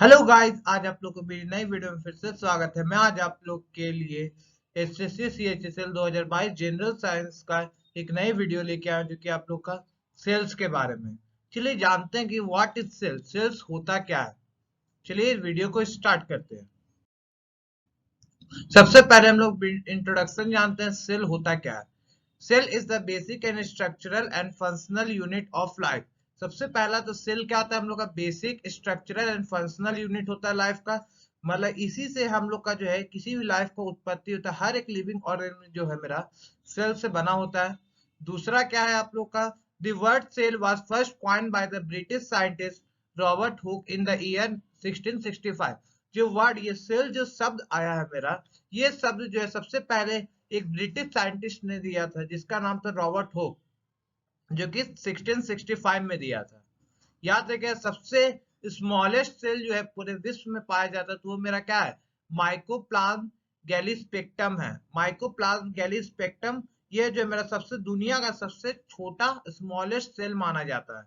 Hello guys, आज आप लोग को मेरी नई वीडियो में फिर से स्वागत है। मैं आज आप लोग के लिए एसएससी सीएचएसएल 2022 जनरल साइंस का एक नई वीडियो लेके आया जो कि आप लोग का सेल्स के बारे में। चलिए जानते हैं कि व्हाट इज सेल्स, सेल्स होता क्या है। चलिए इस वीडियो को स्टार्ट करते हैं। सबसे पहले हम लोग इंट्रोडक्शन जानते हैं, सेल होता क्या है। Cell is the basic and structural and functional unit of life. सबसे पहला तो सेल क्या होता है, हम लोग का basic structural and functional unit होता है लाइफ का। मतलब इसी से हम लोग का जो है किसी भी लाइफ को उत्पत्ति होता है। हर एक लिविंग ऑर्गेनिज्म जो है मेरा सेल से बना होता है। दूसरा क्या है आप लोग का, the word cell was first coined by the British scientist Robert Hooke in the year 1665। जो वर्ड ये सेल जो शब्द आया है मेरा, ये शब्द जो है सबसे पहले एक ब्रिटिश साइंटिस्ट ने दिया था जिसका नाम था रॉबर्ट हुक, जो कि 1665 में दिया था। याद रखिए, सबसे स्मॉलेस्ट सेल जो है पूरे विश्व में पाया जाता है तो वो मेरा क्या है, माइकोप्लाज्म गैलीस्पेक्टम है। माइकोप्लाज्म गैलीस्पेक्टम ये जो मेरा सबसे दुनिया का सबसे छोटा स्मॉलेस्ट सेल माना जाता है।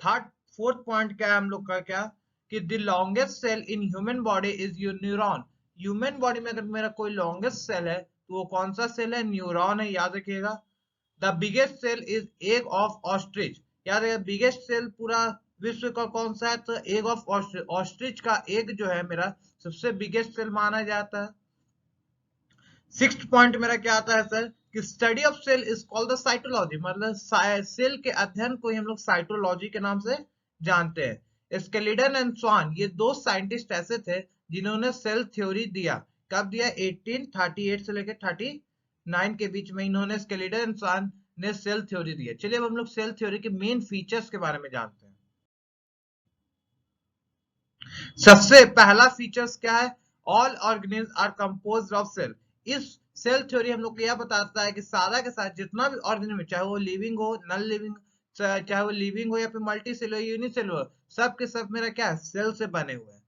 थर्ड फोर्थ पॉइंट क्या है हम लोग का, क्या कि the longest cell in human body is your neuron. Human body में अगर मेरा कोई लॉन्गेस्ट सेल है तो वो कौन सा सेल है, न्यूरॉन है, याद रखिएगा। The biggest cell is egg of ostrich. याद रखिएगा, बिगेस्ट सेल पूरा विश्व का कौन सा है, तो एग ऑफ ऑस्ट्रिच। ऑस्ट्रिच का एग जो है मेरा सबसे बिगेस्ट सेल माना जाता है। सिक्स्थ पॉइंट मेरा क्या आता है सर, कि study of cell is called the cytology. मतलब सेल के अध्ययन को ही हम लोग साइटोलॉजी के नाम से जानते हैं। स्केलिडन एंड स्वान ये दो साइंटिस्ट ऐसे थे जिन्होंने सेल थ्योरी दिया। कब दिया, 1838 से लेकर 39 के बीच में इन्होंने, स्केलिडन एंड स्वान ने सेल थ्योरी दिया। चलिए अब हम लोग सेल थ्योरी के मेन फीचर्स के बारे में जानते हैं। सबसे पहला फीचर्स क्या है, all organism are composed of cell. इस सेल थ्योरी हम लोग को यह बताता है कि सारा के साथ जितना भी ऑर्गेनिज्म, चाहे वो लिविंग हो, नॉन लिविंग, चाहे वो लिविंग हो या फिर मल्टी सेलुलर यूनिसेलुलर, सब के सब मेरा क्या है, सेल से बने हुए हैं।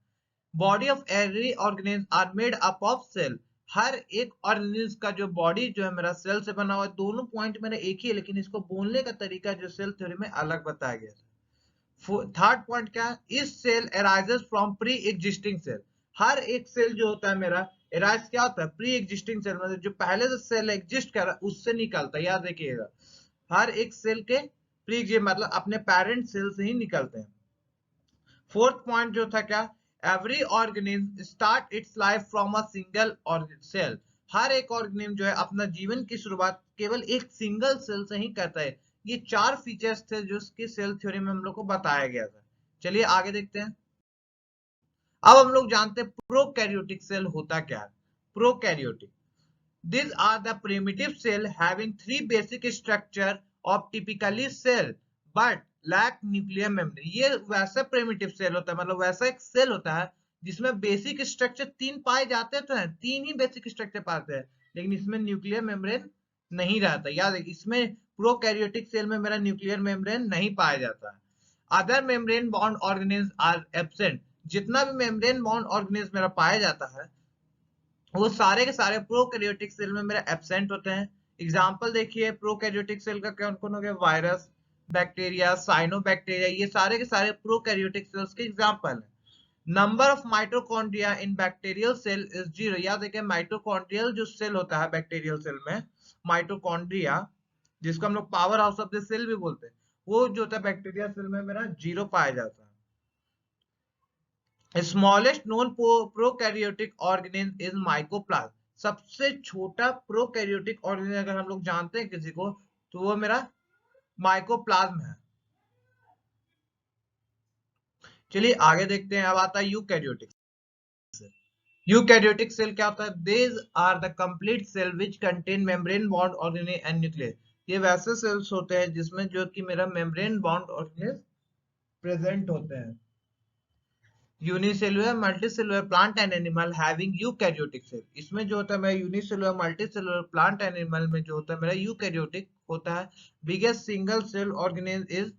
Body of every organism are made up of cell. हर एक ऑर्गेनिज्म का जो बॉडी जो है मेरा सेल से बना हुआ है। दोनों पॉइंट मेरा एक ही है, लेकिन इसको बोलने का तरीका जो सेल थ्योरी में अलग बताया गया है। थर्ड पॉइंट क्या है, इस cell arises from pre existing cell. हर एक सेल जो होता है मेरा अराइज क्या होता है, प्री एग्जिस्टिंग सेल, मतलब जो पहले से सेल एग्जिस्ट कर रहा है उससे निकलता है। याद रखिएगा, हर एक सेल के प्री मतलब अपने पेरेंट सेल से ही निकलते हैं। फोर्थ पॉइंट जो था क्या, every organism start its life from a single cell. हर एक ऑर्गेनिज्म जो है अपना जीवन की शुरुआत केवल एक सिंगल सेल से ही करता है। ये चार फीचर्स थे जो उसकी सेल थ्योरी में हम लोग को बताया गया था। चलिए आगे देखते हैं। अब हम लोग जानते हैं प्रोकैरियोटिक सेल होता क्या है। Prokaryotic, these are the primitive cell having three basic structure of typically cell but lack nuclear membrane। ये वैसा primitive cell होता है, मतलब वैसा एक सेल होता है जिसमें बेसिक स्ट्रक्चर तीन पाए जाते तो हैं, तीन ही बेसिक स्ट्रक्चर पाते हैं, लेकिन इसमें न्यूक्लियर मेम्ब्रेन नहीं रहता। याद है, इसमें प्रोकैरियोटिक सेल में मेरा न्यूक्लियर मेम्ब्रेन नहीं पाया जाता है। Other membrane bound organism are absent. जितना भी मेम्ब्रेन बॉन्ड ऑर्गेनिज्म मेरा पाया जाता है वो सारे के सारे प्रोकैरियोटिक सेल में मेरे एब्सेंट होते हैं। एग्जांपल देखिए प्रोकैरियोटिक सेल का, कौन कौन हो गया, वायरस, बैक्टीरिया, साइनोबैक्टीरिया, ये सारे के सारे प्रोकैरियोटिक सेल्स के एग्जांपल हैं। Number of mitochondria in bacterial cell is 0। याद रखिए, माइटोकॉन्ड्रियल जो सेल होता है बैक्टीरियल सेल में, माइटोकॉन्ड्रिया जिसको हम लोग power house of the cell भी बोलते हैं, वो जो होता है बैक्टीरिया सेल में मेरा 0 पाया जाता है। Smallest known prokaryotic organism is mycoplasma. सबसे छोटा प्रोकैरियोटिक ऑर्गेनिज्म अगर हम लोग जानते हैं किसी को तो वो मेरा माइकोप्लाज्म है। चलिए आगे देखते हैं। अब आता है यूकैरियोटिक सेल। यूकैरियोटिक सेल क्या होता है, these are the complete cell which contain membrane bound organelle and nucleus. ये वैसे सेल्स होते हैं जिसमें जो कि मेरा मेम्ब्रेन बॉन्ड ऑर्गेनेल प्रेजेंट होते हैं। Unicellular multicellular plant and animal having eukaryotic cell. इसमें जो होता है मेरा unicellular multicellular plant and animal में जो होता है मेरा यूकैरियोटिक होता है। Biggest single cell organism is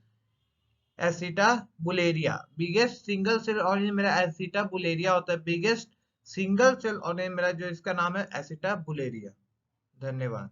acetabularia. Biggest single cell organism मेरा एसिटाबुलेरिया होता है। बिगेस्ट सिंगल सेल ऑर्गेनिज्म मेरा जो इसका नाम है एसिटाबुलेरिया। धन्यवाद।